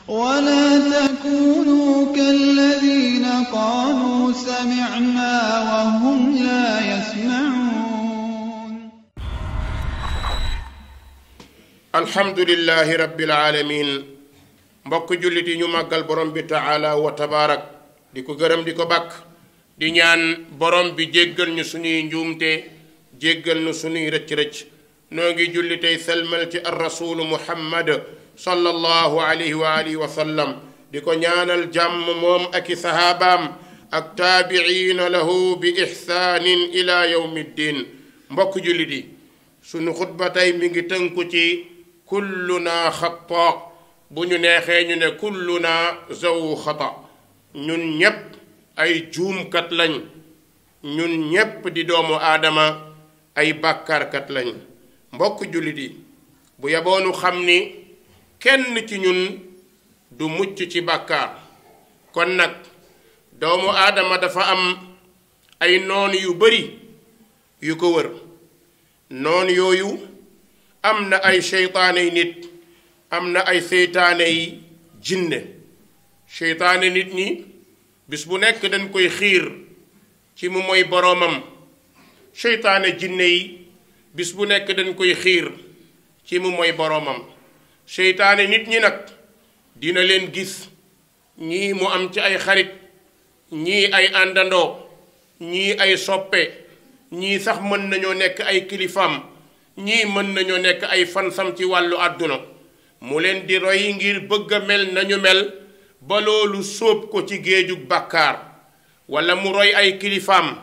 ولا تكونوا كالذين قالوا سمعنا وهم لا يسمعون. الحمد لله رب العالمين. mbokk jullit yi ñu màggal borom bi taala wa tabaarak di ko gërëm di ko bakk di ñaan borom bi jéggal ñu suñuy njuumte jéggal ñu suñuy rëcc-rëcc noo ngi julli tey selmal ci ar rasulu muhammad sallallahu alayhi wa alihi wa sallam di ko ñaanal jàmm moom ak i sahaabaam ak taabiina lahu bi ihsaanin ila yawmi ddin. mbokk jullit yi suñu xutba tey mi ngi tënku ci kulluna xata, bu ñu neexee ñu ne kulluna zaw xata. ñun ñépp ay juumkat lañ, ñun ñépp di doomu aadama ay bàkkaarkat lañ. mbokk jullit yi bu yaboonu xam ni kenn ci ñun du mucc ci bàkkaar. kon nag doomu aadama dafa am ay noon yu bari yu ko wër. noon yooyu am na ay seytaane yi nit, am na ay seytaane yi jinne. seytaane nit ñi bis bu nekk dañ koy xiir ci mu mooy boroomam. seytaane jinne yi bis bu nekk dañ koy xiir ci mu mooy boroomam. seytaane nit ñi nag dina leen gis, ñii mu am ci ay xarit, ñii ay àndandoo, ñii ay soppe, ñii sax mën nañoo nekk ay kilifaam, ñii mën nañoo nekk ay fansam ci wàllu àdduna. mu leen di roy ngir bëgg a mel nañu mel ba loolu sóob ko ci géejug bàkkaar. walla mu roy ay kilifaam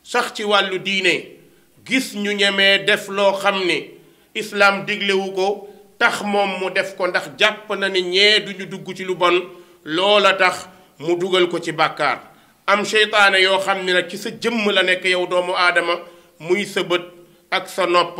sax ci wàllu diine, gis ñu ñemee def loo xam ni islaam diglewu ko, tax moom mu def ko ndax jàpp na ni ñee duñu dugg ci lu bon, loola tax mu dugal ko ci bàkkaar. am seytaane yoo xam ni nag ci sa jëmm la nekk yow doomu aadama, muy sa bët ak sa nopp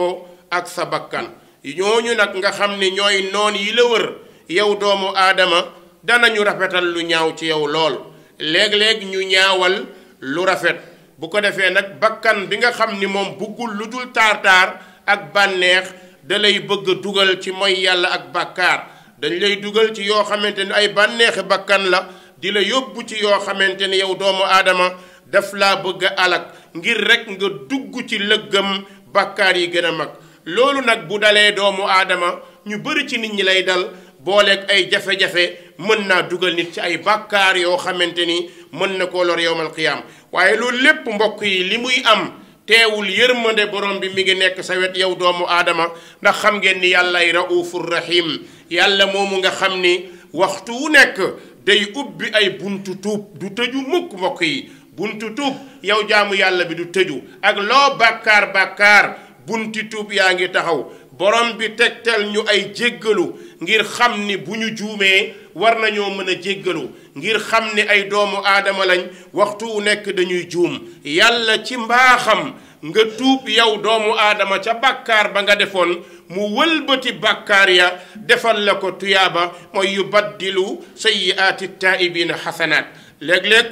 ak sa bakkan. ñooñu nag nga xam ni ñooy noon yi la wër yow doomu aadama, danañu rafetal lu ñaaw ci yow lool. léeg-léeg ñu ñaawal lu rafet. bu ko defee nag bakkan bi nga xam ni moom buggul lu dul taar-taar ak bànneex, da lay bëgg a dugal ci mooy yàlla ak bàkkaar. dañ lay dugal ci yoo xamante ni ay bànneexi bakkan la, di la yóbbu ci yoo xamante ni yow doomu aadama daf laa bëgg a alak ngir rek nga dugg ci lëggam bàkkaar yi gën a mag. loolu nag bu dalee doomu aadama, ñu bari ci nit ñi lay dal, booleeg ay jafe-jafe mën naa dugal nit ci ay bàkkaar yoo xamante ni mën na koo lor yowmal qiyaam. waaye loolu lépp mbokk yi li muy am teewul yërmande borom bi mi ngi nekk sa wet yow doomu aadama, ndax xam ngeen ni yàllay raufur rahim. yàlla moomu nga xam ni waxtu wu nekk day ubbi ay buntu tuub, du tëju mukk mbokk yi. buntu tuub yow jaamu yàlla bi du tëju. ak loo bàkkaar bunti tuub yaa ngi taxaw. borom bi tegtal ñu ay jéggalu ngir xam ni bu ñu juumee war nañoo mën a jéggalu, ngir xam ni ay doomu aadama lañ, waxtu wu nekk dañuy juum. yàlla ci mbaaxam nga tuub yow doomu aadama ca bàkkaar ba nga defoon, mu wëlbati bàkkaar ya defal la ko tuyaaba, mooy yubaddilu sayyiaati taa'ibiina xasanaat. léeg-léeg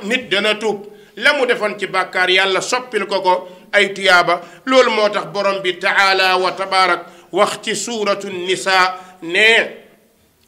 nit dana tuub la mu defoon ci bàkkaar yàlla soppil ko ay tuyaaba. loolu moo tax borom bi taala wa tabaarak wax ci suuratu nisaa ne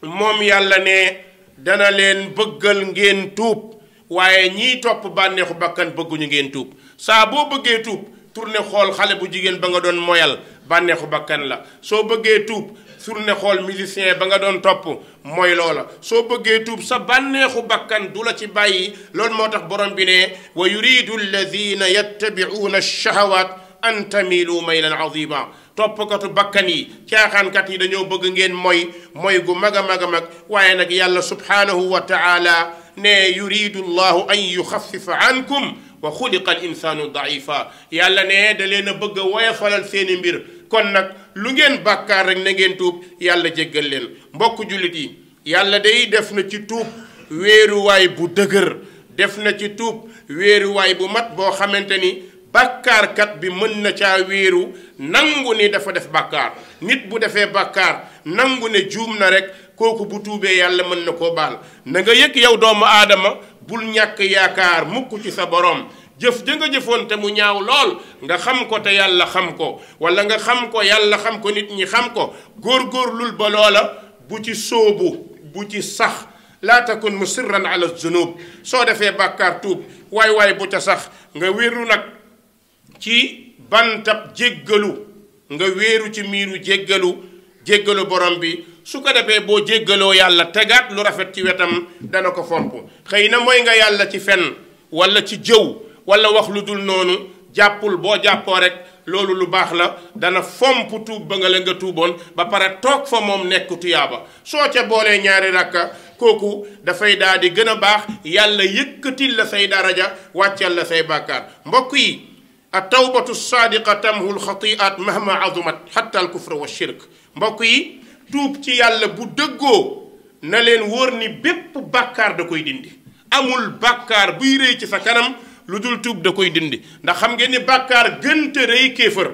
moom yàlla ne dana leen bëggal ngeen tuub, waaye ñiy topp bànneexu bakkan bëgguñu ngeen tuub. saa boo bëggee tuub tourné xool xale bu jigéen ba nga doon moyal, bànneexu bakkan la. soo bëggee tuub tourné xool musicien ba nga doon topp, mooy loola. soo bëggee tuub sa bànneexu bakkan du la ci bàyyi. loolu moo tax borom bi ne wa yuridu alladina yattabi'uuna ash-shahawaat an tamilu maylan azima. toppkatu bakkan yi, caaxaankat yi dañoo bëgg ngeen mooy gu mag a mag a mag. waaye nag yàlla subhanahu wa taala ne yuridu llahu an yuxafifa ankum wa xuliqa al insaanu daifa. yàlla ne da leen a bëgg a woyofalal seeni mbir. kon nag lu ngeen bàkkaar rek na ngeen tuub, yàlla jéggal leen. mbokk jullit yi, yàlla day def na ci tuub wéeruwaay bu dëgër, def na ci tuub wéeruwaay bu mat boo xamante ni bàkkaarkat bi mën na caa wéeru, nangu ni dafa def bàkkaar. nit bu defee bàkkaar nangu ne juum na rek, kooku bu tuubee yàlla mën na koo baal. na nga yëg yow doomu aadama, bul ñàkk yaakaar mukk ci sa borom. jëf ja nga jëfoon te mu ñaaw lool, nga xam ko te yàlla xam ko, wala nga xam ko yàlla xam ko nit ñi xam ko, góorgóorlul ba loola bu ci sóobu bu ci sax laa takun musirran ala zunub soo defee bàkkaar tuub waay bu ca sax nga wéeru nag ci bantab jéggalu nga wéeru ci miiru jéggalu borom bi su ko defee boo jéggaloo yàlla tegaat lu rafet ci wetam dana ko fomp xëy na mooy nga yàlla ci fen wala ci jëw wala wax lu dul noonu jàppul boo jàppoo rek loolu lu baax la dana fomp tuub ba nga la nga tuuboon ba pare toog fa moom nekk tuyaaba soo ca boolee ñaari rakka kooku dafay daal di gën a baax yàlla yëkkatil la say daraja wàccal la say bàkkaar mbokk yi at-tawbatu saadiqa tamhu al-xati'at mahma azumat hatta al-kufra wa shirk mbokk yi tuub ci yàlla bu dëggoo na leen wóor ni bépp bàkkaar da koy dindi amul bàkkaar buy rëy ci sa kanam lu dul tuub da koy dindi ndax xam ngeen ni bàkkaar gënte rëy kéefër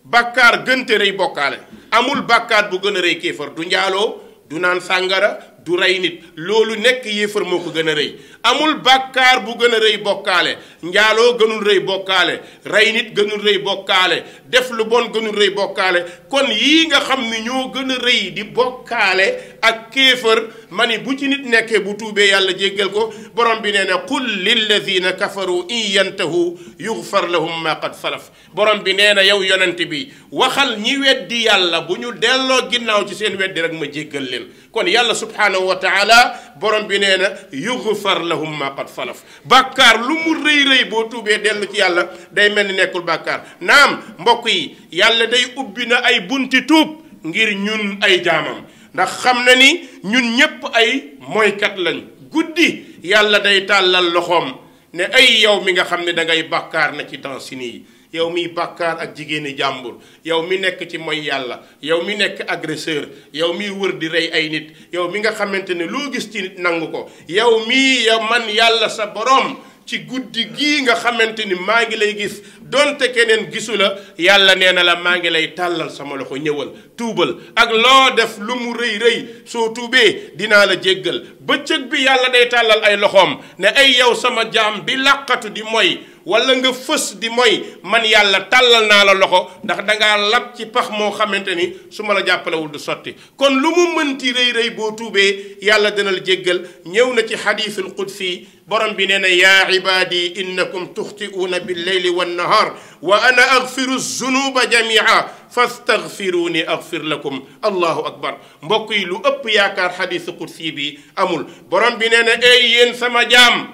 bàkkaar gënte rëy bokkaale amul bàkkaar bu gën a rëy kéefër du njaaloo du naan sàngara du rey nit loolu nekk yéefar moo ko gën a rëy amul bàkkaar bu gën a rëy bokkaale njaaloo gënul rëy bokkaale rey nit gënul rëy bokkaale def lu bon gënul rëy bokkaale kon yii nga xam ni ñoo gën a rëy di bokkaale ak kéefar ma ni bu ci nit nekkee bu tuubee yàlla jéggal ko borom bi nee na qul lilladina kafaru in yantahu yughfar lahum ma qad salaf borom bi nee na yow yonent bi waxal ñi weddi yàlla bu ñu delloo ginnaaw ci seen weddi rek ma jéggal leen kon yàlla subhanahu wa taala borom bi nee na yughfar lahum ma qad salaf bàkkaar lu mu rëy rëy boo tuubee dellu ci yàlla day mel ni nekkul bàkkaar naam mbokk yi yàlla day ubbi na ay bunti tuub ngir ñun ay jaamam ndax xam na ni ñun ñépp ay mooykat lañ guddi yàlla day tàllal loxoom ne ay yow mi nga xam ne da ngay bàkkaar na ci dansini yi yow miy bàkkaar ak jigéeni jàmbur yow mi nekk ci mooy yàlla yow mi nekk agresseur yow miy wër di rey ay nit yow mi nga xamante ne loo gis ci nit nangu ko yow mii yow man yàlla sa borom ci guddi gii nga xamante ni maa ngi lay gis donte keneen gisu la yàlla nee na la maa ngi lay tàllal sama loxo ñëwal tuubal ak loo def lu mu rëy rëy soo tuubee dinaa la jéggal bëccëg bi yàlla day tàllal ay loxoom ne ay yow sama jaam bi làqatu di mooy wala nga fës di mooy man yàlla tàllal naa la loxo ndax dangaa lab ci pax moo xamante ni su ma la jàppalewul du sotti kon lu mu mënti rëy rëy boo tuubee yàlla dina la jéggal ñëw na ci xadiisul qudsi borom bi nee na yaa ibaadi innakum tuxti'uuna billeyli wannahar wa ana agfiru zunuba jamia fastaghfiruni aghfir lakum allahu akbar mbokk yi lu ëpp yaakaar xadiisu qudsi bi amul borom bi nee na ey yéen sama jaam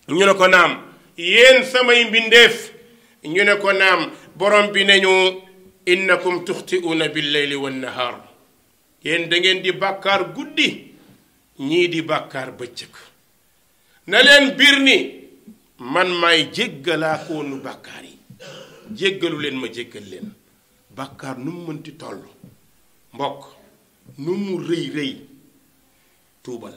ñu ne ko naam yéen samay mbindeef ñu ne ko naam borom bi ne ñu innakum tuxti'uuna billeyli wannahar yéen da ngeen di bàkkaar guddi ñii di bàkkaar bëccëg na leen biir ni man maay jéggalaakoonu bàkkaar yi jéggalu leen ma jéggal leen bàkkaar nu mu mënti toll mbokk nu mu rëy rëy tuubal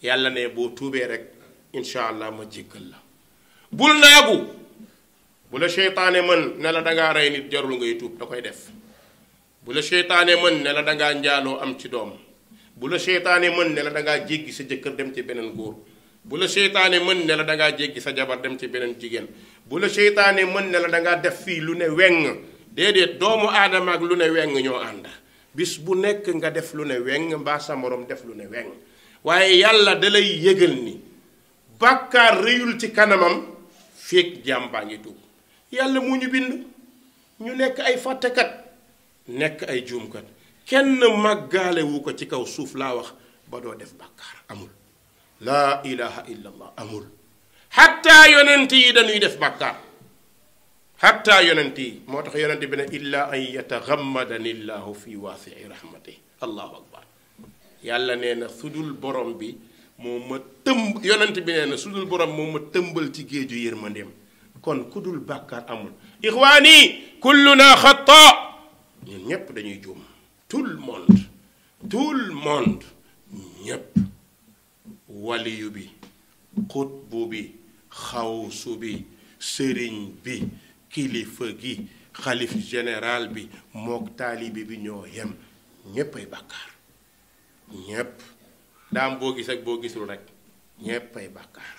yàlla ne boo tuubee rek incha allah ma jéggal la bul naagu bu la seytaane mën ne la dangaa rey nit jarul ngay tuub da koy def bu la seytaane mën ne la dangaa njaaloo am ci doom bu la seytaane mën ne la dangaa jéggi sa jëkkër dem ci beneen góor bu la seytaane mën ne la dangaa jéggi sa jabar dem ci beneen jigéen bu la seytaane mën ne la dangaa def fii lu ne weng déedéet doomu aadama ak lu ne weng ñoo ànd bis bu nekk nga def lu ne weng mbaa sa morom def lu ne weng waaye yàlla da lay yëgal ni bàkkaar rëyul ci kanamam feek jaam baa ngi tuub yàlla mu ñu bind ñu nekk ay fàttekat nekk ay juumkat kenn màggaale wu ko ci kaw suuf laa wax ba doo def bàkkaar amul laa ilaha illa allah amul xatta yonent yi dañuy def bàkkaar xatta yonent yi moo tax yonent bi ne illa an yataxammadani llahu fi waasii rahmati allahu akbar yàlla nee na sudul borom bi moo ma tëmb yonent bi nee na sudul borom moo ma tëmbal ci géeju yërmandeem kon ku dul bàkkaar amul ixwaani kulluna xata ñun ñépp dañuy juum tout le monde ñépp waliyu bi xutbu bi xawsu bi sëriñ bi kilifa gi xalif général bi mook taalibi bi ñoo yem ñépp ay bàkkaar ñépp daam boo gis ak boo gisul rek ñépp ay bàkkaar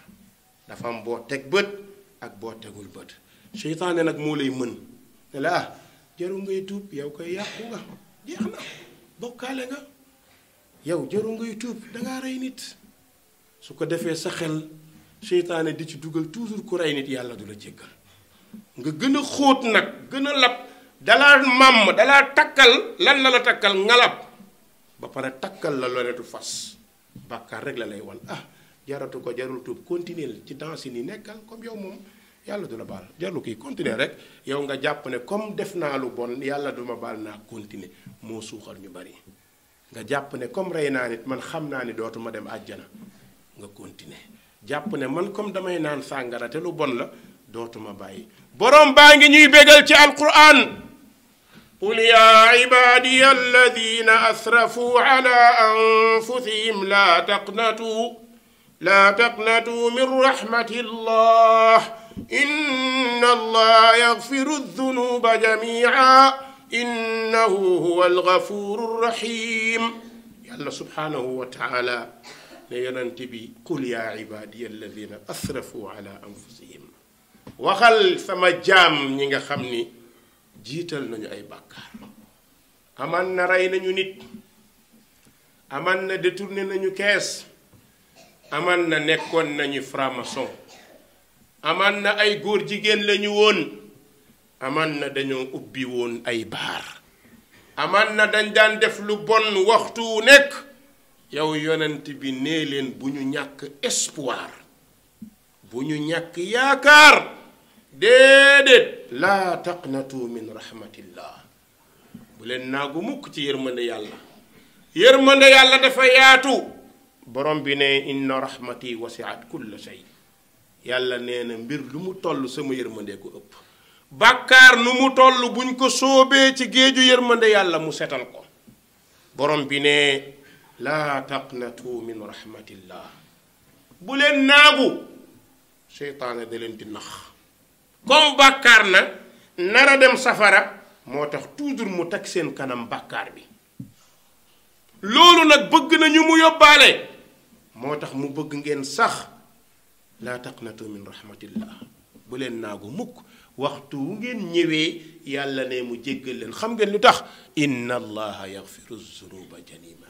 dafa am boo teg bët ak boo tegul bët seytaane nag moo lay mën ne la jarul ngay tuub yow koy yàqu nga jeex na bokkaale nga yow jaru ngay tuub dangaa rey nit su ko defee sa xel seytaane di ci dugal toujours ku rey nit yàlla du la jéggal nga gën a xóot nag gën a lab dalaa màmm dalaa takkal lan la takkal ngalab ba pare takkal la lonetu fas bàkkaar rek la lay wan jaratu ko jarul tuub continuer ci dansi ni nekkal comme yow moom yàlla du la baal jarul kii continuer rek yow nga jàpp ne comme def naa lu bon yàlla du ma baal naa continuer moo suuxal ñu bari nga jàpp ne comme rey naa nit man xam naa ni dootuma dem àjjana nga continuer jàpp ne man comme damay naan sàngara te lu bon la dootuma bàyyi borom baa ngi ñuy bégal ci alquran qul ya ibadiya alladina asrafu ala anfusihim la taqnatu min rahmatillah inna allah yaghfiru dhunuba jami'a innahu huwa alghafuru rahim yàlla subhanahu wa taala ne yonent bi qul ya ibadiya alladina asrafu ala anfusihim waxal sama jaam ñi nga xam ni jiital nañu ay bàkkaar aman na rey nañu nit aman na détourné nañu kees aman na nekkoon nañu franc-maçon aman na ay góor jigéen lañu woon aman na dañoo ubbi woon ay baar aman na dañ daan def lu bon waxtu wu nekk yow yonent bi nee leen bu ñu ñàkk espoir bu ñu ñàkk yaakaar déedéet laa taqnatu min rahmatillah bu leen naagu mukk ci yërmande yàlla dafa yaatu borom bi ne inna rahmati wasi'at kulla shay yàlla nee na mbir lu mu toll sama yërmande ko ëpp bàkkaar nu mu toll buñ ko sóobee ci géeju yërmande yàlla mu setal ko borom bi ne laa taqnatu min rahmatillah bu leen naagu seytaane da leen di nax comme bàkkaar na nara dem safara moo tax toujours mu teg seen kanam bàkkaar bi loolu nag bëgg na ñu mu yóbbaale moo tax mu bëgg ngeen sax laa taqnatu min rahmatillah bu leen naagu mukk waxtu wu ngeen ñëwee yàlla ne mu jéggal leen xam ngeen lu tax inna allaha yaghfiru zunuba janima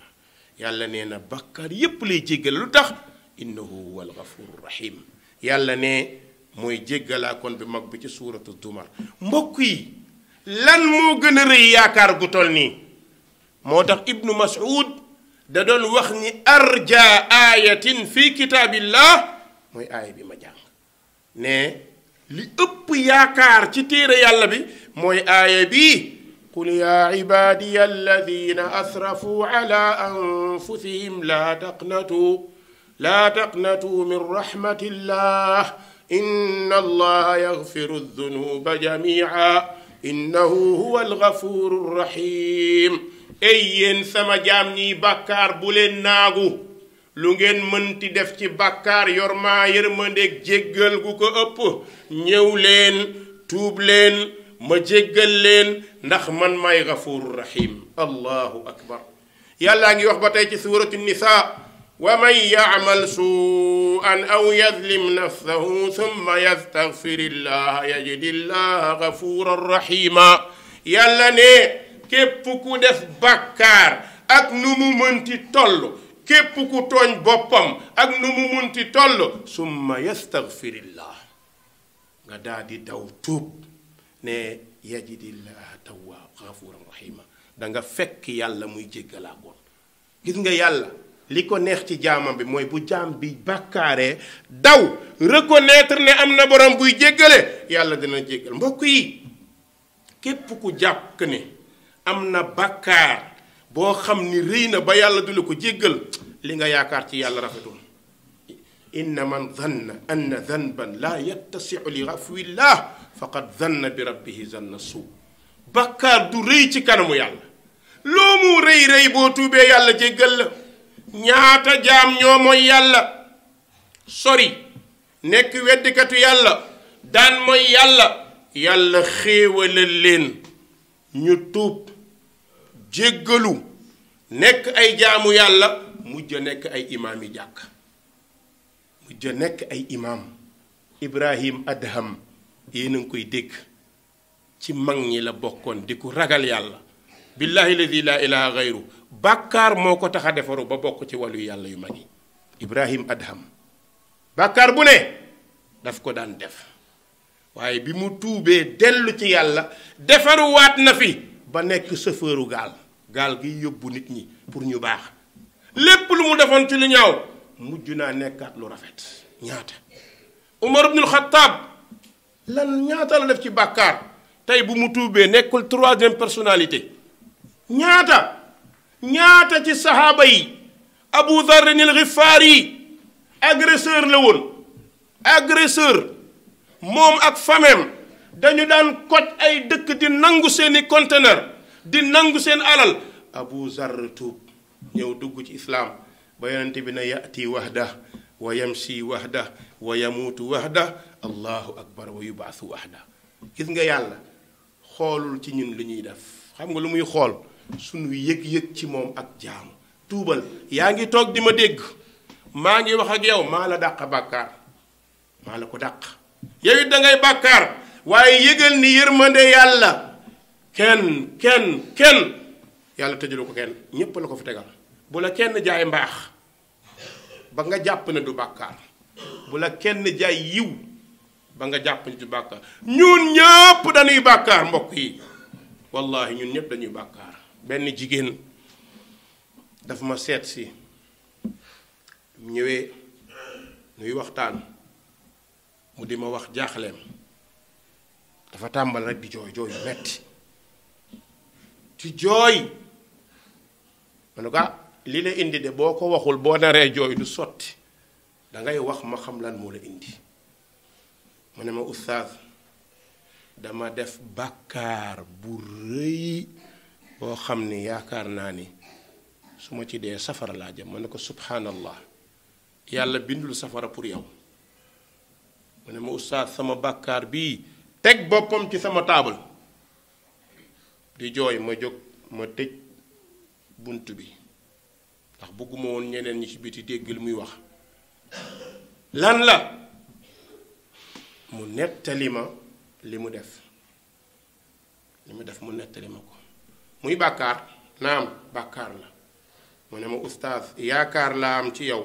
yàlla nee na bàkkaar yépp lay jéggal lu tax innahu huwa alghafuru rahim yàlla ne mooy jéggalaa kon bi mag bi ci suuratu Zumar mbokk yi lan moo gën a rëy yaakaar gu tol nii moo tax ibnu Mas'ud da doon wax ni arja ayatin fi kitaabillah mooy aaya bi ma jàng ne li ëpp yaakaar ci téere yàlla bi mooy aaya bi qul ya ibadiya alladina asrafu ala anfusihim la taqnatu min rahmatillah inna allaha yaghfiru dhunuba jami'a innahu huwa alghafuru rahim ey yéen sama jaam ñiy bàkkaar bu leen naagu lu ngeen mënti def ci bàkkaar yor maa yërmandeeg jéggal gu ko ëpp ñëw leen tuub leen ma jéggal leen ndax man may ghafuru rahim allahu akbar yàllaa ngi wax ba tey ci suuratu nisaa wa man ya'mal su'an aw yadlim nafsahu thumma yastaghfirillaha yajidillaha ghafuran rahima yàlla ne képp ku def bàkkaar ak nu mu mënti toll képp ku tooñ boppam ak nu mu mënti toll summa yastaghfirillah nga daa di daw tuub ne yajidillaha tawwab ghafuran rahima da nga fekk yàlla muy jéggalaa koon gis nga yàlla li ko neex ci jaamam bi mooy bu jaam bi bàkkaaree daw reconnaître ne am na borom buy jéggale yàlla dina jéggal mbokk yi képp ku jàpp ne am na bàkkaar boo xam ni rëy na ba yàlla du la ko jéggal li nga yaakaar ci yàlla rafetul inna man zanna anna zanban la yattasi'u li ghafwillah faqad zanna bi rabbihi zanna suu bàkkaar du rëy ci kanamu yàlla loo mu rëy boo tuubee yàlla jéggal la ñaata jaam ñoo mooy yàlla sori nekk weddikatu yàlla daan mooy yàlla xéewalal leen ñu tuub jéggalu nekk ay jaamu yàlla mujj nekk ay imaam yi jàkk mujj nekk ay imaam Ibrahim yéen a ngi koy dégg ci mag ñi la bokkoon di ko ragal yàlla billahi alladi la ilaha gayru bàkkaar moo ko tax a defaru ba bokk ci wàllu yàlla yu mag yi. Ibrahim Adham bàkkaar bu ne daf ko daan def waaye bi mu tuubee dellu ci yàlla defaruwaat na fi ba nekk chauffeuru gaal gi yóbbu nit ñi pour ñu baax. lépp lu mu defoon ci lu ñaaw mujj naa nekkaat lu rafet. ñaata Umar ibnul Xattaab lan ñaata la def ci bàkkaar tey bu mu tuubee nekkul 3e personnalité. ñaata ci sahaaba yi Abu Dharrin al-Ghifari agresseur la woon agresseur moom ak famem dañu daan koj ay dëkk di nangu seeni conteneur di nangu seen alal. Abu Zarr tuub ñëw dugg ci islaam ba yonente bi na yati wahda wa yamsi wahda wa yamuutu wahda allahu akbar wa yubaasu wahda. gis nga yàlla xoolul ci ñun li ñuy def xam nga lu muy xool sunu yëg-yëg ci moom ak jaamu. tuubal yaa ngi toog di ma dégg maa ngi wax ak yow maa la dàq bàkkaar maa la ko dàq yow it da ngay bàkkaar waaye yëgal ni yërmande yàlla kenn yàlla tëjalu ko kenn ñépp la ko fi tegal. bu la kenn jaay mbaax ba nga jàpp ne du bàkkaar bu la kenn jaay yiw ba nga jàpp ne du bàkkaar ñun ñëpp dañuy bàkkaar mbokk yi wallahi ñun ñëpp dañuy bàkkaar. benn jigéen dafa ma seet si ñëwee nuy waxtaan mu di ma wax jaaxleem dafa tàmbal rek di jooy yu metti ci jooy ma ne ko li la indi de boo ko waxul boo naree jooy du sotti dangay wax ma xam lan moo la indi. mu ne ma oustaz dama def bàkkaar bu rëy boo xam ni yaakaar naa ni su ma ci dee safara laa jëm. ma ne ko subhanallah yàlla bindul safara pour yow. mu ne ma oustaz sama bàkkaar bii teg boppam ci sama taabal di jooy ma jóg ma tëj bunt bi ndax bëgguma woon ñeneen ñi ci biti dégg li muy wax. lan la mu nettali ma li mu def mu nettali ma ko muy bàkkaar naam bàkkaar la. mu ne ma oustaz yaakaar laa am ci yow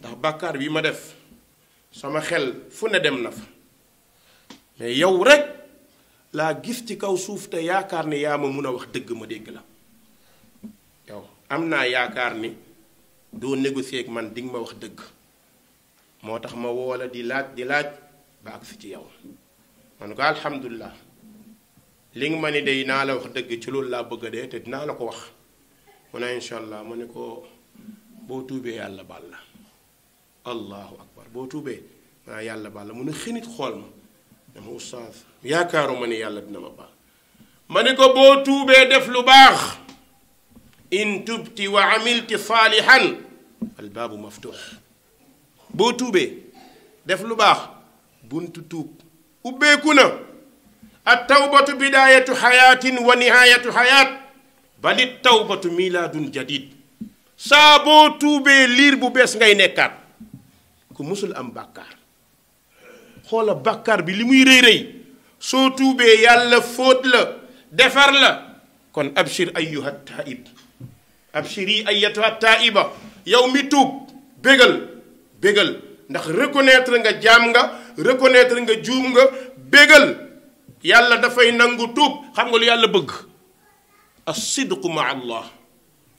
ndax bàkkaar bi ma def sama xel fu ne dem na fa mais yow rek laa gis ci kaw suuf te yaakaar ni yaa ma mun a wax dëgg ma dégg la. yow am naa yaakaar ni doo négocier ak man dinga ma wax dëgg moo tax ma woola di laaj ba agsi ci yow. man ko alhamdulilah li nga ma ni day naa la wax dëgg ci loolu laa bëgg a dee te dinaa la ko wax. mu ne incha allah ma ne ko boo tuubee yàlla baal la allahu akbar boo tuubee maa yàlla baal la mu ne xinit xool ma dama oustaz yaakaaruma ni yàlla dina ma baal. ma ne ko boo tuubee def lu baax in tubti wa amilti saalihan albaabu maftuux. boo tuubee def lu baax buntu tuub ubbeeku na. at tawbatu bidaayatu xayaatin wa nihaayatu xayaat balit tawbatu milaadun jadid. saa boo tuubee liir bu bees ngay nekkaat ku musul am bàkkaar. xoola bàkkaar bi li muy rëy rëy soo tuubee yàlla fóot la defar la. kon abshir ayyuha taib abshiri ayyatuha taiba yow mi tuub bégal ndax reconnaître nga jaam nga reconnaître nga juum nga bégal. yàlla dafay nangu tuub. xam nga lu yàlla bëgg as-sidqu ma allah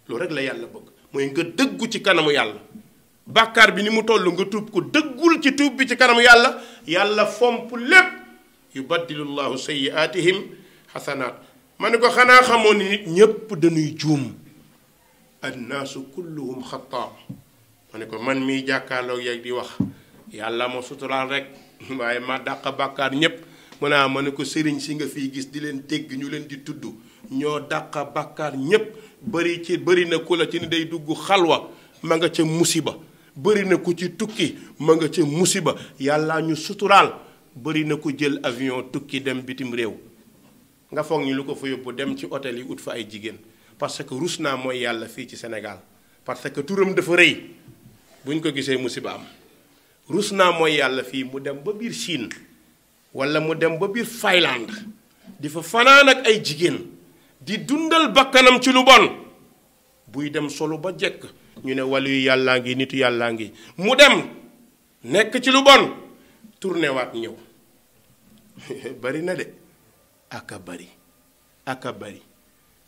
loolu rek la yàlla bëgg mooy nga dëggu ci kanamu yàlla. bàkkaar bi ni mu toll nga tuub ko dëggul ci tuub bi ci kanamu yàlla yàlla fomp lépp. yubaddilu llahu sayyi'atihim xasanaat. ma ne ko xanaa xamoon ni nit ñépp dañuy juum. annaasu kulluhum xataa. ma ne ko man miy jàkkaarloog yeeg di wax yàlla ma suturaal rek waaye ma dàq bàkkaar ñépp. ma ne ko sëriñ si nga fiy gis di leen dégg ñu leen di tudd ñoo dàq bàkkaar ñépp. bëri na ku la ci ni day dugg xalwa ma nga ca musiba. bëri na ku ci tukki ma nga ca musiba. yàlla ñu suturaal. bëri na ku jël avion tukki dem bitim réew nga foog ñu lu ko fa yóbbu dem ci hôtel yi ut fa ay jigéen. parce que rus naa mooy yàlla fii ci Sénégal parce que turam dafa rëy buñ ko gisee musiba am. rus naa mooy yàlla fii mu dem ba biir Chine wala mu dem ba biir Finlande di fa fanaan ak ay jigéen di dundal bakkanam ci lu bon buy dem solo ba jekk ñu ne waliyu yàllaa ngi nitu yàllaa ngi mu dem nekk ci lu bon tourné waat ñëw bari na de aka bari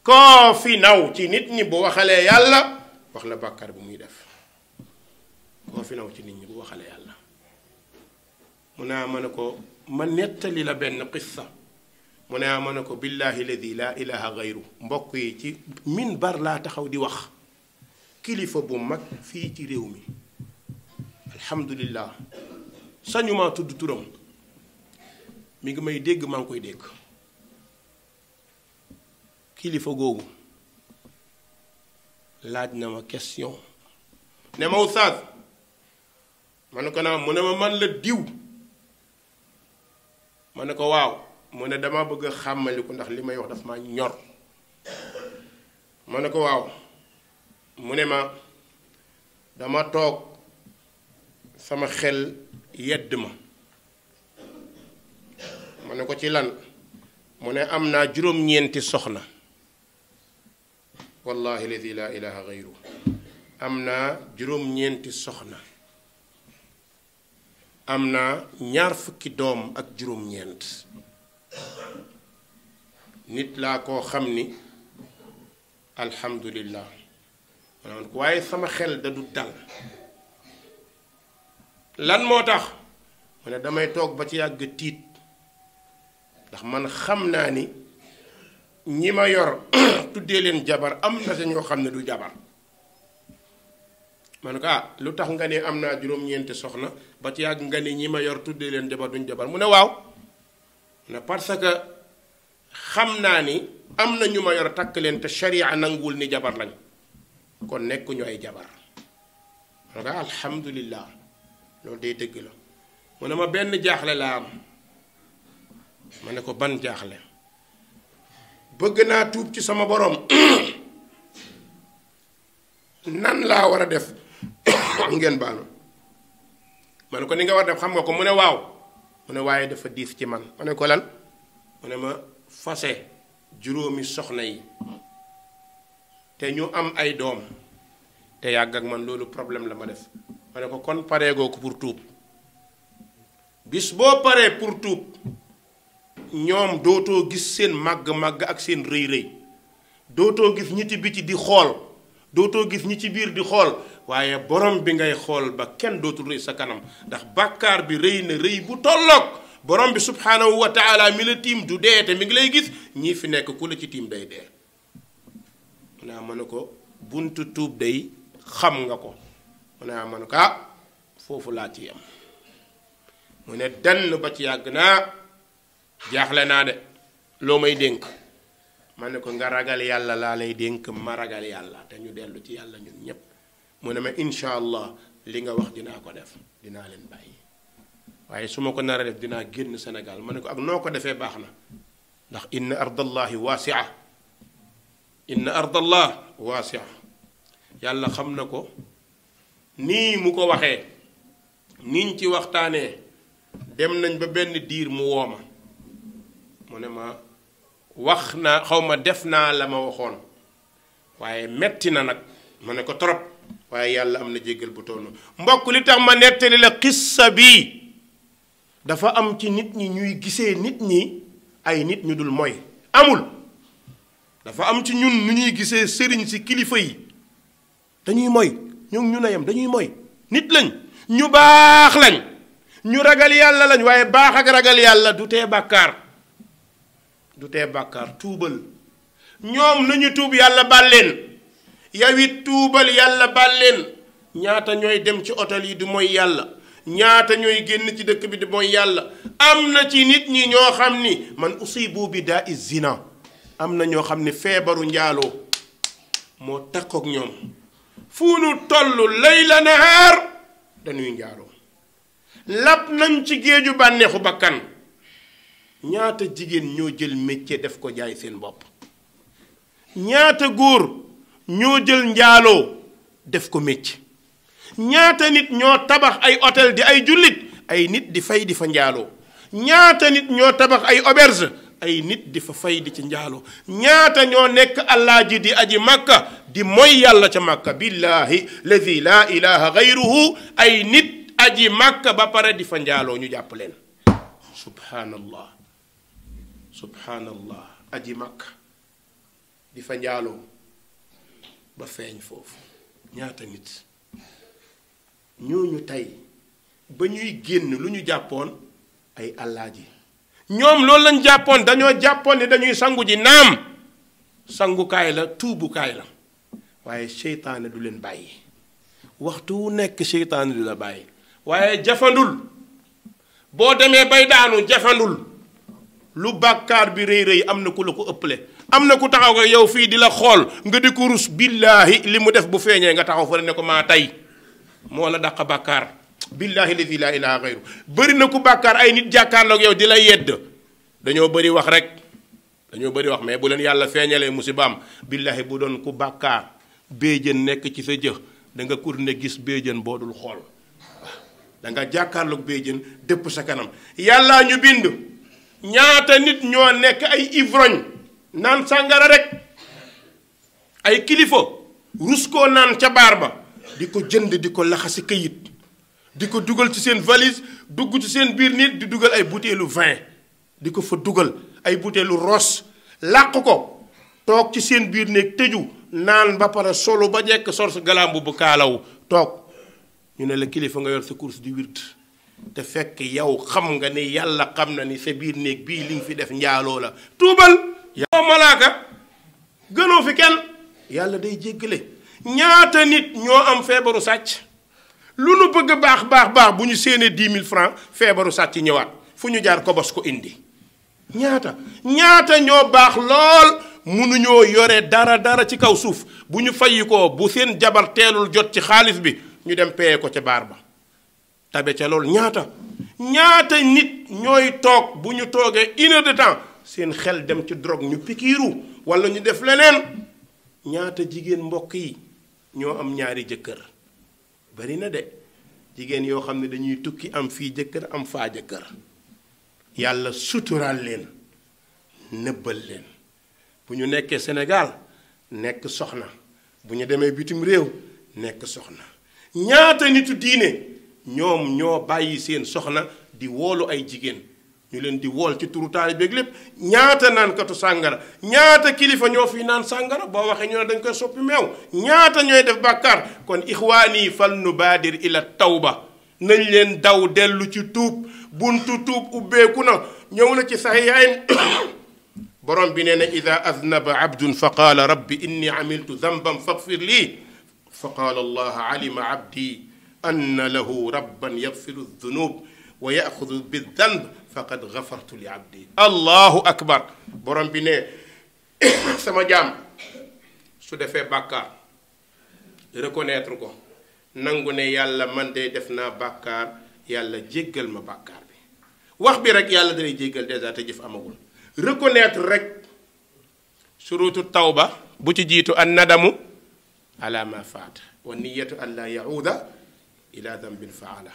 koo fi naw ci nit ñi bu waxalee yàlla wax la bàkkaar bu muy def koo fi naw ci nit ñi bu waxalee yàlla mu ne ma ne ko ma nettali la benn qissa mu ne ma ne ko billahi ladi laa ilaha gayru mbokk yi ci minbar laa taxaw di wax kilifa bu mag fii ci réew mi alhamdulillah sañuma tudd turam mi ngi may dégg maa ngi koy dégg kilifa googu laaj na ma question ne ma oustaz ma ne ko naa mu ne ma man la diw ma ne ko waaw mu ne dama bëgg a xàmmaliku ndax li may wax daf ma ñor ma ne ko waaw mu ne ma dama toog sama xel yedd ma ne ko ci lan mu ne am naa juróom-ñeenti soxna wallahi ladi laa ilaha gayru am naa juróom-ñeenti soxna am naa 20 doom ak juróom-ñeent nit laa koo xam ni alhamdulillah waaye sama xel da du dal lan moo tax mu ne damay toog ba ci yàgg tiit ndax man xam naa ni ñi ma yor tuddee leen jabar am na sa ñoo xam ne du jabar ma ne ko lu tax nga ne am naa juróom-ñeenti soxna ba ci yàgg nga ne ñi ma yor tuddee leen jabar duñ jabar mu ne waaw ne parce que xam naa ni am na ñu ma yor takk leen te sharia nanguwul ni jabar lañ kon nekkuñu ay jabar ma ne ko alhamdulillah loolu day dëgg la mu ne ma benn jaaxle laa am ma ne ko ban jaaxle bëgg naa tuub ci sama borom nan laa war a def ngeen baalu ma ne ko ni nga war a def xam nga ko mu ne waaw mu ne waaye dafa diis ci man ma ne ko lan mu ne ma fase juróomi soxna yi te ñu am ay doom te yàgg ak man loolu problème la ma def ma ne ko kon pareegoo ko pour tuub bis boo paree pour tuub ñoom dootoo gis seen màgg-màgg ak seen rëy-rëy dootoo gis ñi ci biti di xool dootoo gis ñi ci biir di xool waaye borom bi ngay xool ba kenn dootul rëy sa kanam ndax bàkkaar bi rëy na rëy bu tolloog borom bi subhaanahu wa taala mi la tiim du dee te mi ngi lay gis ñii fi nekk ku la ci tiim day dee mu ne ma ne ko buntu tuub day xam nga ko mu ne ma ne ko foofu laa ci yam mu ne dann ba ci yàgg naa jaaxle naa de loo may dénk ma ne ko nga ragal yàlla laa lay dénk ma ragal yàlla te ñu dellu ci yàlla ñun ñépp mu ne ma incha allah li nga wax dinaa ko def dinaa leen bàyyi waaye su ma ko nar a def dinaa génn Sénégal ma ne ko ak noo ko defee baax na ndax inna ardallahi waasia inna ardallah waasia yàlla xam na ko nii mu ko waxee niñ ci waxtaanee dem nañ ba benn diir mu wooma mu ne ma wax naa xaw ma def naa la ma waxoon waaye metti na nag ma ne ko trop waaye yàlla am na jéggal bu toll mbokk li tax ma nettali la xissa bi dafa am ci nit ñi ñuy gisee nit ñi ay nit ñu dul mooy amul dafa am ci ñun nu ñuy gisee sëriñ si kilifa yi dañuy mooy ñoom ñu nayam dañuy mooy nit lañ ñu baax lañ ñu ragal yàlla lañ waaye baax ak ragal yàlla du tee bàkkaar tuubal ñoom nañu tuub yàlla baal leen yow it tuubal yàlla baal leen ñaata ñooy dem ci hôtel yi di mooy yàlla ñaata ñooy génn ci dëkk bi di mooy yàlla am na ci nit ñi ñoo xam ni man usibu bi daa is zina am na ñoo xam ni feebaru njaaloo moo takkook ñoom fu nu toll layla nahaar dañuy njaaloo lap nañ ci géeju bànneexu bakkan ñaata jigéen ñoo jël métier def ko jaay seen bopp ñaata góor ñoo jël njaaloo def ko métier ñaata nit ñoo tabax ay hôtel di ay jullit ay nit di fay di fa njaaloo ñaata nit ñoo tabax ay auberge ay nit di fa fay di ci njaaloo ñaata ñoo nekk allaaji di aji makka di mooy yàlla ca makka billahi lazi la ilaha gayruhu ay nit aji makka ba pare di fa njaaloo ñu jàpp leen subhanallah subhanallah aji makka di fa njaaloo ba feeñ foofu ñaata nit ñooñu tey ba ñuy génn lu ñu jàppoon ay allaaji ñoom loolu lañ jàppoon dañoo jàppoon ne dañuy sangu ji naam sangukaay la tuubukaay la waaye seytaane du leen bàyyi waxtu wu nekk seytaane du la bàyyi waaye jafandul boo demee bay daanu jafandul lu bàkkaar bi rëy rëy am na ku la ko ëpple am na ku taxaw nga yow fii di la xool nga di ko rus billaahi li mu def bu feeñee nga taxaw fa ne ko maa tey moo la dàq bàkkaar billaahi ladi laa ilaaha gayru bëri na ku bàkkaar ay nit jàkkaarloog yow di la yedd dañoo bëri wax rek dañoo bëri wax mais bu leen yàlla feeñalee musibaam billaahi bu doon ku bàkkaar béjjën nekk ci sa jë da nga kur ne gis béjjën boo dul xool da nga jàkkaarloog béjjën dëpp sa kanam yàllaa ñu bind ñaata nit ñoo nekk ay ivrogne naan sàngara rek ay kilifa rus koo naan ca baar ba di ko jënd di ko laxasi këyit di ko dugal ci seen valise dugg ci seen biir nit di dugal ay butéelu vin di ko fa dugal ay butéelu ros làq ko toog ci seen biir néeg tëju naan ba pare solo ba jekk sor sa galaam bu kaalaw toog ñu ne la kilifa nga yor sa course di wird te fekk yow xam nga ni yàlla xam na ni sa biir néeg bii li nga fi def njaaloo la tuubal yow malaaka gënoo fi kenn yàlla day jéggale ñaata nit ñoo am feebaru sàcc lu nu bëgg baax baax baax bu ñu séenee 10 000 francs feebaru sàcc ñëwaat fu ñu jaar kobos ko indi ñaata ñoo baax lool mënuñoo yore dara ci kaw suuf bu ñu fayyi ko bu seen jabar teelul jot ci xaalis bi ñu dem paye ko ca baar ba tabe ca loolu ñaata nit ñooy toog bu ñu toogee 1 heure de temps seen xel dem ci drogue ñu pikiiru wala ñu def leneen ñaata jigéen mbokk yi ñoo am ñaari jëkkër bari na de jigéen yoo xam ne dañuy tukki am fii jëkkër am faa jëkkër yàlla suturaal leen nëbbal leen bu ñu nekkee Sénégal nekk soxna bu ñu demee bitim réew nekk soxna ñaata nitu diine ñoom ñoo bàyyi seen soxna di woolu ay jigéen ñu leen di wool ci turu taalibe beeg lépp ñaata naankatu sàngara ñaata kilifa ñoo fi naan sàngara boo waxee ñu ne dañ koy soppi meew ñaata ñooy def bàkkaar kon ixwaani fal nubaadir ila tawba nañ leen daw dellu ci tuub buntu tuub ubbeeku na ñëw na ci saxiixayn borom bi nee na ida aznaba abdun fa qaala rabbi inni amiltu damban faghfir lii fa qaala allah alima abdi anna lahu rabban yaghfiru dunub wa yaxudu bidanb faqad gafartu li abdi allahu akbar borom bi ne sama jaam su defee bàkkaar reconnaître ko nangu ne yàlla man de def naa bàkkaar yàlla jéggal ma bàkkaar bi wax bi rek yàlla dalay jéggal dèjà te jëf amagul reconnaître rek surutu tawba bu ci jiitu an nadamu ala ma faat wa niyatu an la yauda ila dambin faala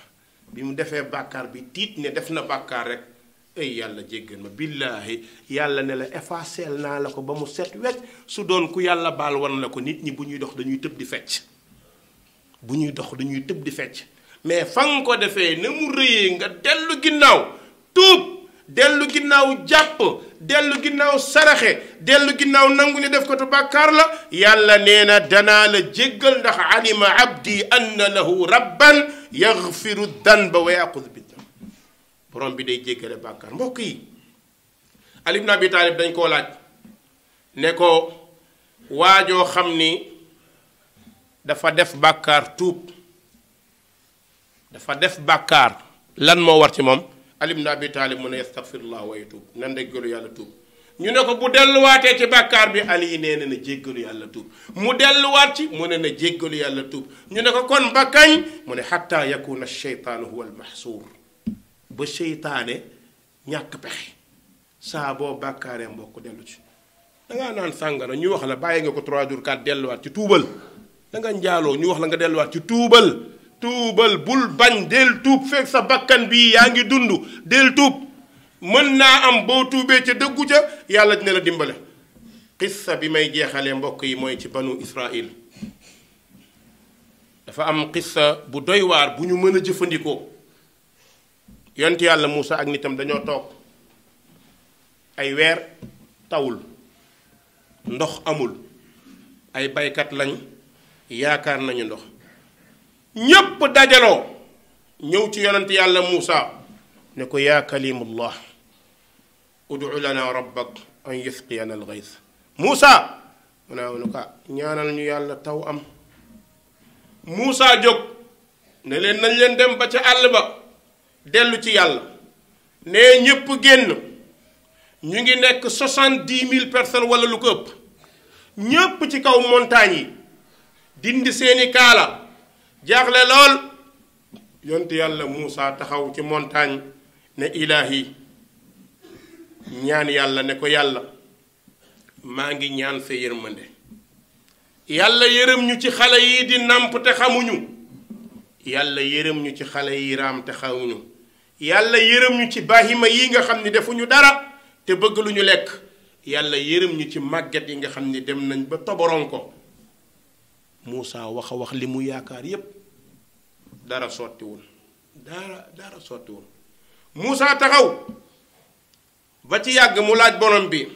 bi mu defee bàkkaar bi tiit ne def na bàkkaar rek ay yàlla jéggal ma billaahi yàlla ne la effaceel naa la ko ba mu set wecc su doon ku yàlla baal wan la ko nit ñi bu ñuy dox dañuy tëb di fecc bu ñuy dox dañuy tëb di fecc mais fa nga ko defee na mu rëyee nga dellu ginnaaw tuub dellu ginnaaw jàpp dellu ginnaaw saraxe dellu ginnaaw nangu ne def ko te bàkkaar la yàlla nee na danaa la jéggal ndax alima abdi anna lahu rabban yaghfiru danba wa yaqud bi borom bi day jéggale bàkkaar mbokk yi Ali ibn Abi Talib dañ koo laaj ne ko waajoo xam ni dafa def bàkkaar tuub dafa def bàkkaar lan moo war ci moom Ali ibn Abi Talib mu ne yastaghfirullah wa yatuub nan jéggalu yàlla tuub ñu ne ko bu delluwaatee ci bàkkaar bi Ali nee na jéggalu yàlla tuub mu delluwaat ci mu ne na jéggalu yàlla tuub ñu ne ko kon ba kañ mu ne xatta yakuna sheytaanu huwa almahsuur ba seytaane ñàkk pexe saa boo bàkkaaree mbokk dellu ci dangaa naan sàngara ñu wax la bàyyi nga ko 3 jours 4 delluwaat ci tuubal danga njaaloo ñu wax la nga delluwaat ci tuubal bul bañ del tuub fekk sa bakkan bii yaa ngi dund del tuub mën naa am boo tuubee ca dëggu ca yàlla dina la dimbale. qissa bi may jeexalee mbokk yi mooy ci banu Israil. dafa am qissa bu doy waar bu ñu mën a jëfandikoo. yonent yàlla Muusa ak nitam dañoo toog ay weer tawul ndox amul ay baykat lañ yaakaar nañu ndox ñépp dajaloo ñëw ci yonent yàlla Muusa ne ko yaa kalimullah ud'u lana rabbak an yasqiyana al-ghayth. Muusa mu ne ko ñaanal ñu yàlla taw am. Muusa jóg ne leen nañ leen dem ba ca àll ba dellu ci yàlla ne ñépp génn ñu ngi nekk 70,000 personnes wala lu ko ëpp ñépp ci kaw montagne yi dindi seeni kaala jaaxle lool. yonent yàlla Muusa taxaw ci montagne ne ilaahi ñaan yàlla ne ko yàlla maa ngi ñaan sa yërmande yàlla yërëm ñu ci xale yi di nàmp te xamuñu yàlla yërëm ñu ci xale yi raam te xamuñu yàlla yërëm ñu ci bahima yi nga xam ni defuñu dara te bëgg lu ñu lekk yàlla yërëm ñu ci màgget yi nga xam ni dem nañ ba toboron ko. Muusa wax a wax li mu yaakaar yépp dara sottiwul dara sottiwul. Muusa taxaw ba ci yàgg mu laaj borom bi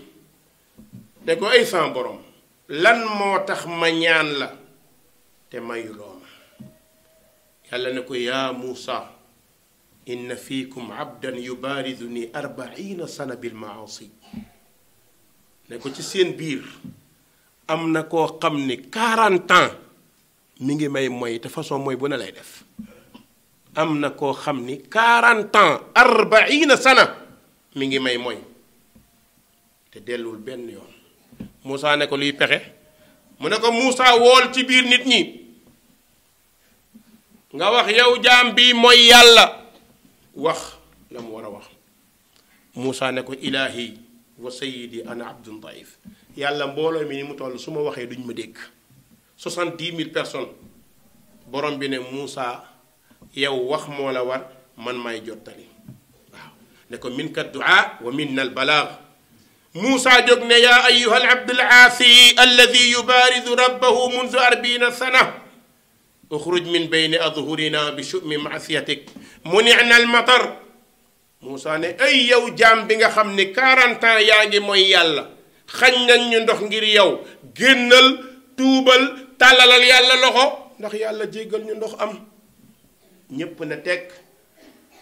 ne ko ay san borom lan moo tax ma ñaan la te mayuloo ma. yàlla ne ko yaa Muusa inna fiikum abdan yubaariduni 40 sana bil maasi. ne ko ci seen biir am na koo xam ni 40 ans mi ngi may moy te façon mooy bu ne lay def. am na koo xam ni 40 ans 40 sana mi ngi may moy te delluwul benn yoon. Muusa ne ko luy pexe mu ne ko Muusa wool ci biir nit ñi nga wax yow jaam bi mooy yàlla wax la mu war a wax. Muusa ne ko ilaahi wa sayyidi ana abdun daif. yàlla mbooloo mi ni mu toll su ma waxee duñ ma dégg 70,000 personnes. borom bi ne Muusa yow wax moo la war man may jottali waaw ne ko min ka duaa wa minna al balaag. Muusa jóg ne yaa ayyuha al abdul aasi alladi yubaaridu rabbahu mundu 40 sana uxruj min bayni adhurina bi shumi maasiyatik muni'na al matar. Muusa ne ay yow jaam bi nga xam ni 40 ans yaa ngi mooy yàlla xañ nañ ñu ndox ngir yow génnal tuubal tàllalal yàlla loxo ndax yàlla jéggal ñu ndox am. ñépp na teg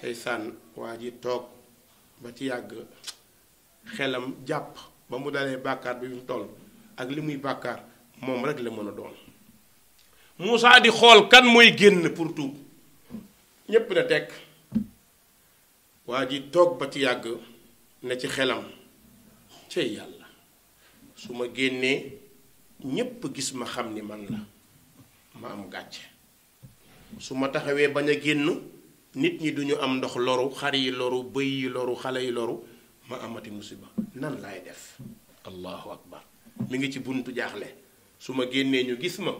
ay sànn waa ji toog ba ci yàgg xelam jàpp ba mu dalee bàkkaar bi mu toll ak li muy bàkkaar moom rek la mën a doon. Muusa di xool kan mooy génn pour tuub ñépp na teg waa ji toog ba ci yàgg ne ci xelam cey yàlla su ma génnee ñépp gis ma xam ni man la ma am gàcce. su ma taxawee bañ a génn nit ñi duñu am ndox loru xar yi loru bëy yi loru xale yi loru ma amati musiba nan laay def. allahu akbar mi ngi ci buntu jaaxle su ma génnee ñu gis ma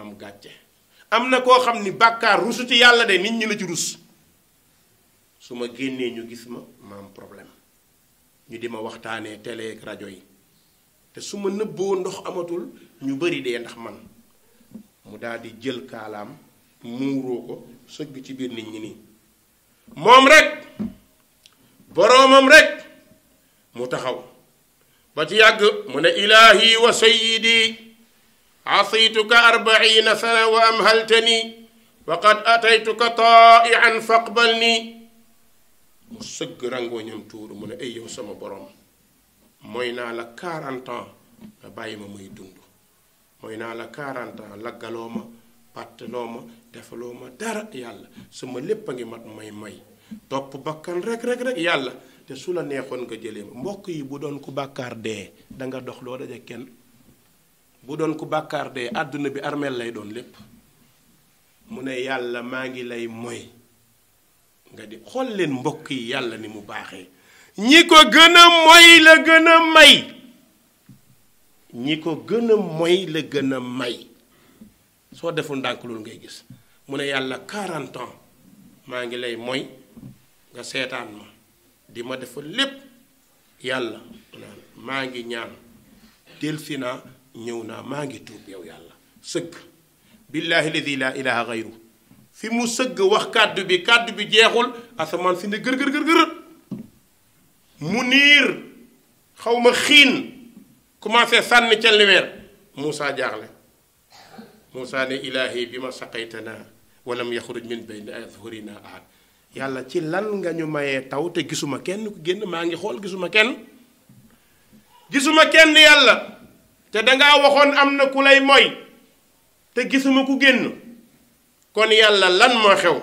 am gàcce. am na koo xam ni bàkkaar rusu ci yàlla de nit ñi la ci rus su ma génnee ñu gis ma am problème ñu di ma waxtaanee télé ak rajo yi te su ma nëbboo ndox amatul ñu bari dee ndax man. mu daal di jël kaalaam muuroo ko sëgg ci biir nit ñi nii moom rek boroomam rek mu taxaw ba ci yàgg mu ne ilaahi wa sayyidi asaytuka 40 sana wa amhaltani wa qad ataytuka taa'ian faqbalni. mu sëgg rangooñam tuuru mu ne ay yow sama boroom mooy naa la 40 ans nga bàyyi ma muy dund mooy naa la 40 ans laggaloo ma pàttaloo ma defaloo ma dara yàlla sama lépp a ngi mat may topp bakkan rek yàlla te su la neexoon nga jëlee ma. mbokk yi bu doon ku bàkkaar dee danga dox loo daje kenn. bu doon ku bàkkaar dee àdduna bi armeel lay doon lépp. mu ne yàlla maa ngi lay moy nga di xool leen mbokk yi yàlla ni mu baaxee. ñi ko gën a moy la gën a may. ñi ko gën a moy la gën a may. soo deful ndànk loolu ngay gis mu ne yàlla 40 ans maa ngi lay moy nga seetaan ma di ma defal lépp yàlla maa ngi ñaan delsi naa ñëw naa maa ngi tuub yow yàlla sëgg billahi ladi la ilaha gayru fi mu sëgg wax kàddu bi jeexul asamaan si ne gër mu niir xaw ma xiin commencé sànni ca liweer Moussa jaaxle Moussa ne ilaahi bi ma saqaytanaa walam yaxruj min bayni azhurina ahad yàlla ci lan nga ñu mayee taw te gisuma kenn ku génn maa ngi xool gisuma kenn yàlla te dangaa waxoon am na ku lay moy te gisuma ku génn kon yàlla lan moo xew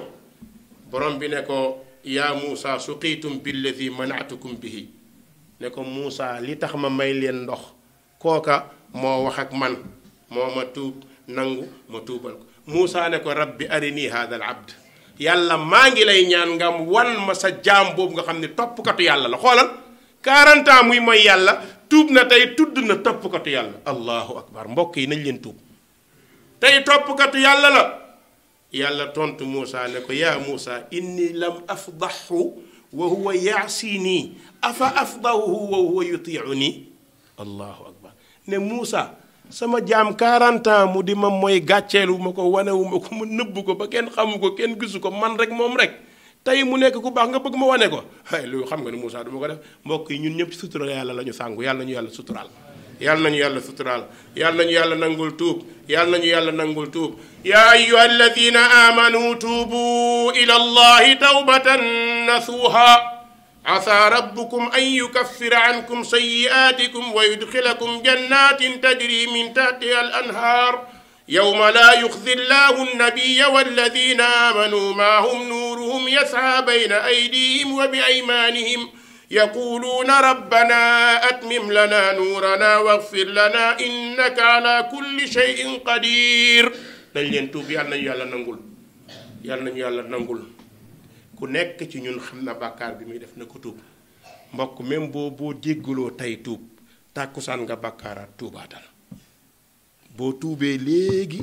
borom bi ne ko yaa Moussa suqiitum billadi manaatukum bihi ne ko Moussa li tax ma may leen ndox kooka moo wax ak man moo ma tuub nangu ma tuubal ko Moussa ne ko rabbi arini hada al abd yàlla maa ngi lay ñaan nga wan ma sa jaam boobu nga xam ne toppkatu yàlla la xoolal 40 ans muy mooy yàlla tuub na tey tudd na toppkatu yàlla allahu akbar mbokk yi nañ leen tuub tey toppkatu yàlla la yàlla tontu Moussa ne ko yaa Moussa inni lam afdahu wa huwa yaasini afa afdahu wa huwa yutiuni allahu akbar ne Moussa sama jaam 40 ans mu di ma mooy gàcceelu ma ko wanewu ma ko mu nëbb ko ba kenn xamu ko kenn gisu ko man rek moom rek tey mu nekk ku baax nga bëgg ma wane ko ay lu xam nga ne Moussa du ma ko def mbokk yi ñun ñëpp ci sutura yàlla la ñu sàngu yàlla nañu yàlla suturaal yàlla nañu yàlla suturaal yàlla nañu yàlla nangul tuub yàlla nañu yàlla nangul tuub yaa ayyuha alladina amanu tuubu ila allahi tawbatan nasuha asa rabbukum an yukaffira ankum sayyi'atikum wa yudxilakum jannatin tajri min tahtiha al anhar yawma la yuxzi llahu nnabiya walladina amanu maahum nuuruhum yas'a bayna aydihim wa bi aymanihim yaquluuna rabbana atmim lana nuurana waghfir lana innaka ala kulli shay'in qadir dañ leen tuub yàlla nañu yàlla nangul yàlla nañu yàlla nangul ku nekk ci ñun xam na bàkkaar bi muy def na ko tuub mbokk même boo jéggaloo tey tuub tàkkusaan nga bàkkaaraat tuubaatal boo tuubee léegi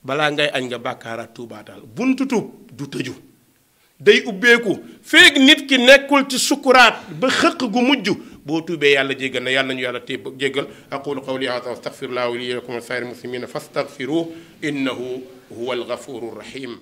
balaa ngay añ nga bàkkaaraat tuubaatal buntu tuub du tëju day ubbeeku feeg nit ki nekkul ci sukuraat ba xëq gu mujj boo tuubee yàlla jéggal na yàlla nañu yàlla téeb jéggal aqulu qawli hada wa astaghfirullah li wa lakum wa saa'iril muslimina fastaghfiruhu innahu huwa al ghafuru rahim